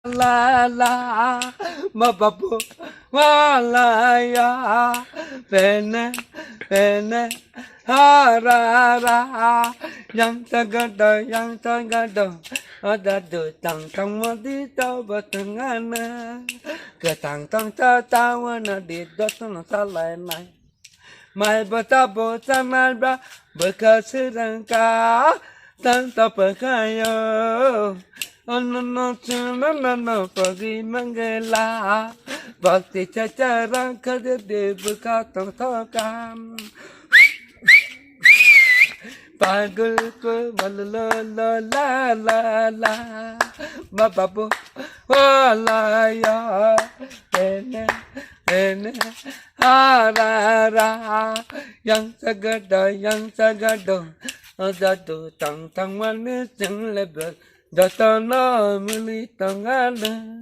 la la ma papu ma la ya pene pene ha ra ra yang ta ga do ada do tang tang ma di ta ba tang ana ka tang tang ta ta wa na di do ta sa lai mai mai ba ta bo ta mai ba ba ka se rang ka tan ta pa ka yo no no pagi mangala bhakti chachara khade dev ka tam pagul ko la la la la la ma babu la ya ene ene ha ra ra yang sagado adatu tang tang man chang le Datana mili tangana